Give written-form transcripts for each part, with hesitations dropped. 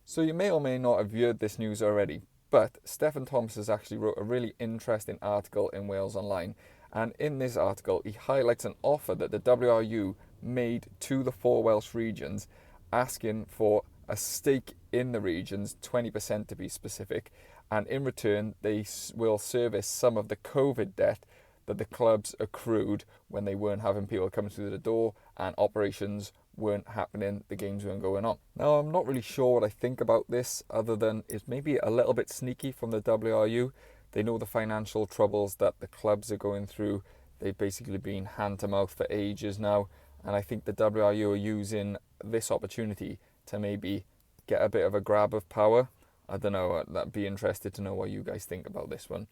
So you may or may not have heard this news already, but Stephen Thomas has actually wrote a really interesting article in Wales Online, and in this article he highlights an offer that the WRU made to the four Welsh regions, asking for a stake in the regions, 20% to be specific, and in return they will service some of the COVID debt that the clubs accrued when they weren't having people coming through the door and operations weren't happening, the games weren't going on. Now, I'm not really sure what I think about this, other than it's maybe a little bit sneaky from the WRU. They know the financial troubles that the clubs are going through. They've basically been hand to mouth for ages now, and I think the WRU are using this opportunity to maybe get a bit of a grab of power. I don't know, I'd be interested to know what you guys think about this one.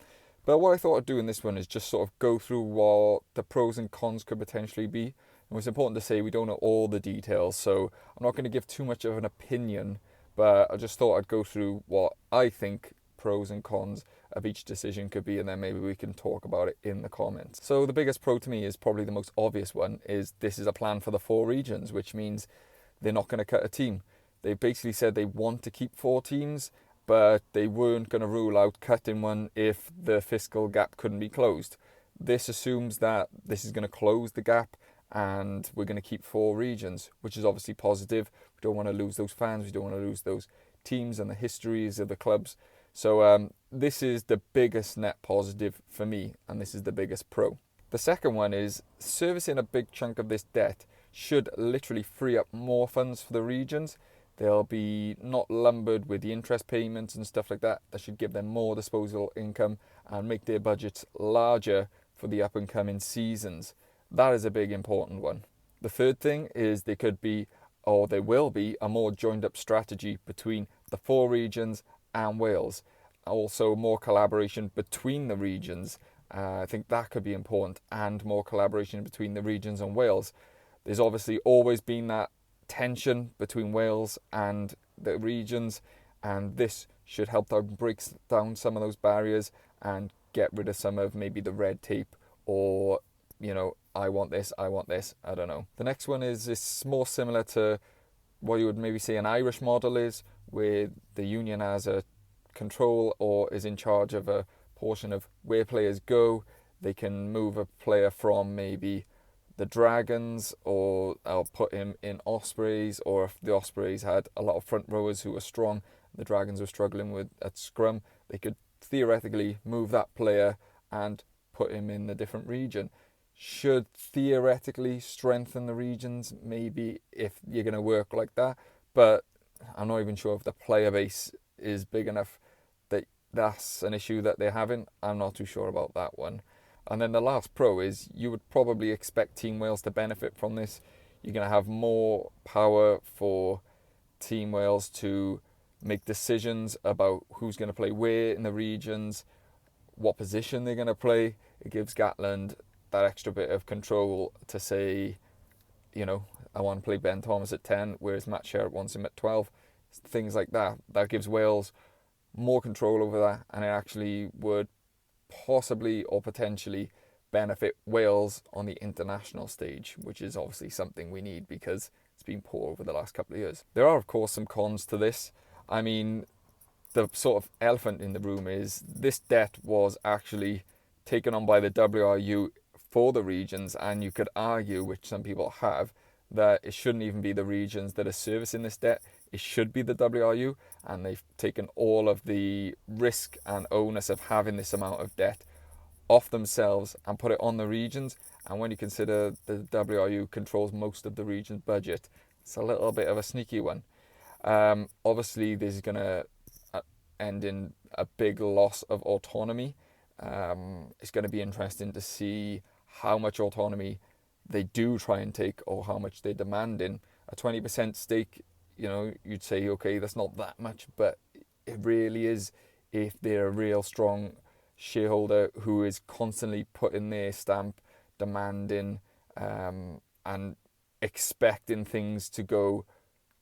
But what I thought I'd do in this one is just sort of go through what the pros and cons could potentially be. And it's important to say we don't know all the details, so I'm not going to give too much of an opinion, but I just thought I'd go through what I think pros and cons of each decision could be, and then maybe we can talk about it in the comments. So the biggest pro to me is probably the most obvious one, is this is a plan for the four regions, which means they're not going to cut a team. They basically said they want to keep four teams, but they weren't going to rule out cutting one if the fiscal gap couldn't be closed. This assumes that this is going to close the gap and we're going to keep four regions, which is obviously positive. We don't want to lose those fans, we don't want to lose those teams and the histories of the clubs. So this is the biggest net positive for me, and this is the biggest pro. The second one is servicing a big chunk of this debt should literally free up more funds for the regions. They'll be not lumbered with the interest payments and stuff like that. That should give them more disposable income and make their budgets larger for the up and coming seasons. That is a big important one. The third thing is there could be, or there will be, a more joined up strategy between the four regions and Wales. Also more collaboration between the regions. I think that could be important, and more collaboration between the regions and Wales. There's obviously always been that tension between Wales and the regions, and this should help to break down some of those barriers and get rid of some of maybe the red tape, or I want this, I don't know. The next one is this more similar to what you would maybe say an Irish model is, where the union has a control or is in charge of a portion of where players go. They can move a player from maybe the Dragons, or I'll put him in Ospreys, or if the Ospreys had a lot of front rowers who were strong, the Dragons were struggling with at scrum, they could theoretically move that player and put him in a different region. Should theoretically strengthen the regions, maybe, if you're going to work like that, but I'm not even sure if the player base is big enough that that's an issue that they're having. I'm not too sure about that one. And then the last pro is you would probably expect Team Wales to benefit from this. You're going to have more power for Team Wales to make decisions about who's going to play where in the regions, what position they're going to play. It gives Gatland that extra bit of control to say, I want to play Ben Thomas at 10, whereas Matt Sherratt wants him at 12. Things like that. That gives Wales more control over that, and it actually would possibly or potentially benefit Wales on the international stage, which is obviously something we need because it's been poor over the last couple of years. There are, of course, some cons to this. I mean, the sort of elephant in the room is this debt was actually taken on by the WRU for the regions, and you could argue, which some people have, that it shouldn't even be the regions that are servicing this debt. It should be the WRU, and they've taken all of the risk and onus of having this amount of debt off themselves and put it on the regions. And when you consider the WRU controls most of the region's budget, it's a little bit of a sneaky one. Obviously, this is going to end in a big loss of autonomy. It's going to be interesting to see how much autonomy they do try and take, or how much they're demanding. A 20% stake, you'd say, okay, that's not that much, but it really is if they're a real strong shareholder who is constantly putting their stamp, demanding and expecting things to go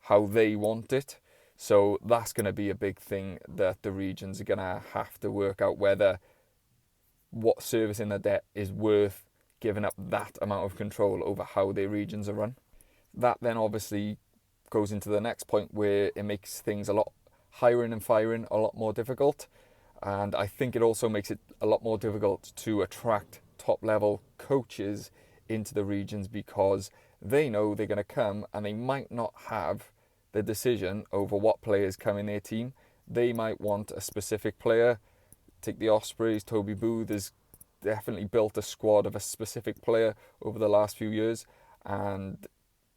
how they want it. So that's going to be a big thing that the regions are going to have to work out, whether what servicing the debt is worth giving up that amount of control over how their regions are run. That then obviously goes into the next point, where it makes things a lot hiring and firing a lot more difficult. And I think it also makes it a lot more difficult to attract top level coaches into the regions, because they know they're going to come and they might not have the decision over what players come in their team. They might want a specific player. Take the Ospreys, Toby Booth has definitely built a squad of a specific player over the last few years. And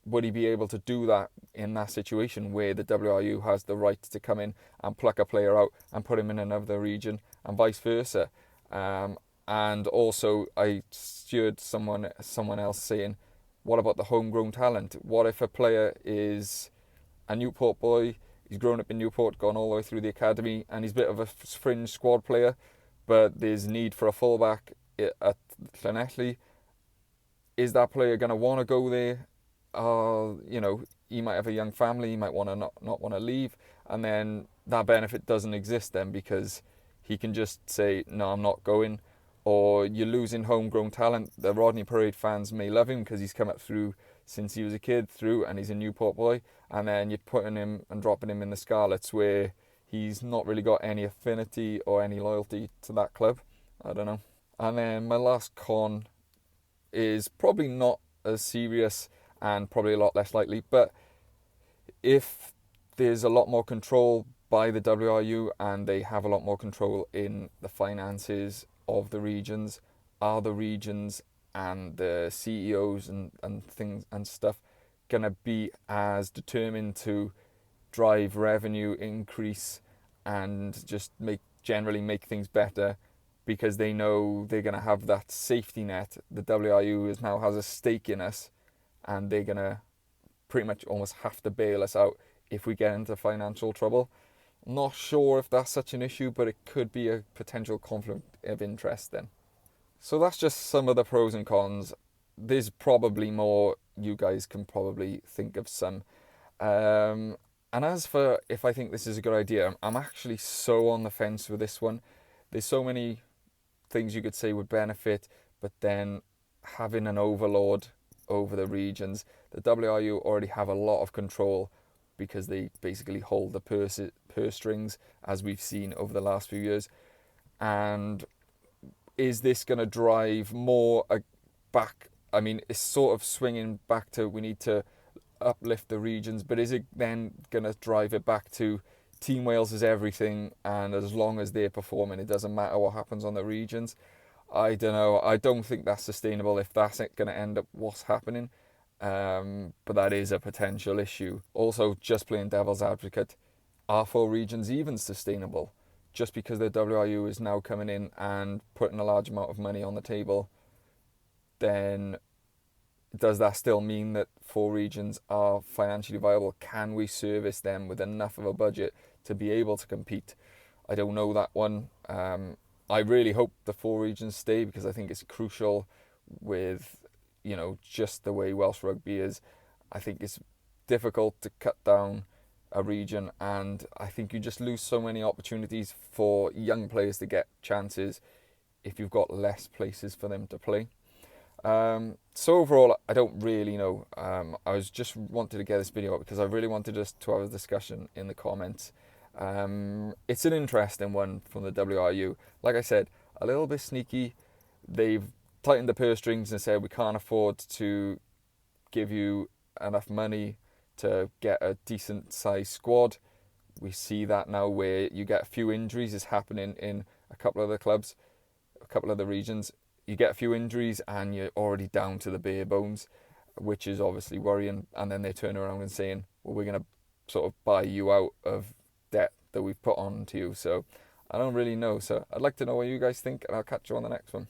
would he be able to do that in that situation where the WRU has the right to come in and pluck a player out and put him in another region, and vice versa? And also, I heard someone else saying, what about the homegrown talent? What if a player is a Newport boy, he's grown up in Newport, gone all the way through the academy, and he's a bit of a fringe squad player, but there's need for a fullback at Llanelli? Is that player going to want to go there? He might have a young family, he might want to not want to leave, and then that benefit doesn't exist then, because he can just say, no, I'm not going. Or you're losing homegrown talent. The Rodney Parade fans may love him because he's come up through since he was a kid and he's a Newport boy, and then you're putting him and dropping him in the Scarlets, where he's not really got any affinity or any loyalty to that club. I don't know. And then my last con is probably not as serious and probably a lot less likely, but if there's a lot more control by the WRU and they have a lot more control in the finances of the regions, are the regions and the CEOs and things and stuff gonna be as determined to drive revenue increase and just generally make things better, because they know they're gonna have that safety net? The WRU now has a stake in us, and they're gonna pretty much almost have to bail us out if we get into financial trouble. I'm not sure if that's such an issue, but it could be a potential conflict of interest then. So that's just some of the pros and cons. There's probably more. You guys can probably think of some. And as for if I think this is a good idea, I'm actually so on the fence with this one. There's so many things you could say would benefit, but then having an overlord over the regions, the WRU already have a lot of control because they basically hold the purse strings, as we've seen over the last few years. And is this going to drive more back? I mean, it's sort of swinging back to, we need to uplift the regions, but is it then going to drive it back to Team Wales is everything, and as long as they're performing, it doesn't matter what happens on the regions? I don't know. I don't think that's sustainable if that's going to end up what's happening. But that is a potential issue. Also, just playing devil's advocate, are 4 regions even sustainable? Just because the WRU is now coming in and putting a large amount of money on the table, then does that still mean that 4 regions are financially viable? Can we service them with enough of a budget to be able to compete? I don't know that one. I really hope the 4 regions stay, because I think it's crucial with, just the way Welsh rugby is. I think it's difficult to cut down a region, and I think you just lose so many opportunities for young players to get chances if you've got less places for them to play. So overall, I don't really know. I was just wanted to get this video up because I really wanted us to have a discussion in the comments. It's an interesting one from the WRU. Like I said, a little bit sneaky. They've tightened the purse strings and said we can't afford to give you enough money to get a decent sized squad. We see that now where you get a few injuries. It's happening in a couple of the clubs, a couple of the regions. You get a few injuries and you're already down to the bare bones, which is obviously worrying. And then they turn around and saying, well, we're going to sort of buy you out of debt that we've put on to you. So I don't really know. So I'd like to know what you guys think, and I'll catch you on the next one.